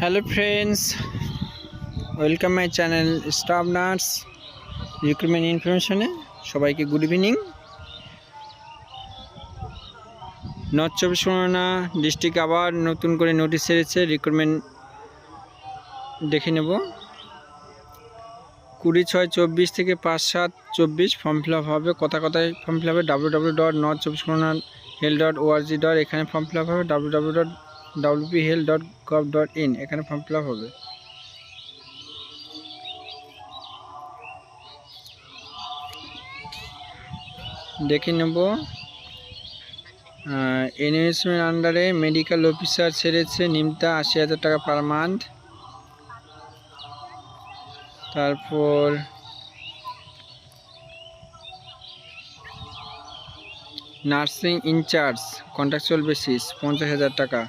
Hello friends, welcome my channel staff nurse recruitment ইনফরমেশনে সবাইকে good evening. North চব্বিশ Pargana district আবার নতুন করে নোটিশ ছেড়েছে, রিক্রুটমেন্ট দেখে নেব। 20/6/24 থেকে 5/7/24 ফর্ম ফিল আপ হবে। কথায় ফর্ম ফিল আপ হবে। www.north24purgana.health.org. এখানে ফর্ম ফিল আপ হবে। www.wphealth.gov.in এখানে ফর্ম ফিল আপ হবে। দেখে নেব। এনএসএমের আন্ডারে মেডিকেল অফিসার ছেড়েছে, নিমতা 80,000 টাকা পার মান্থ। তারপর নার্সিং ইনচার্জ কন্ট্রাকচুয়াল বেসিস 50,000 টাকা।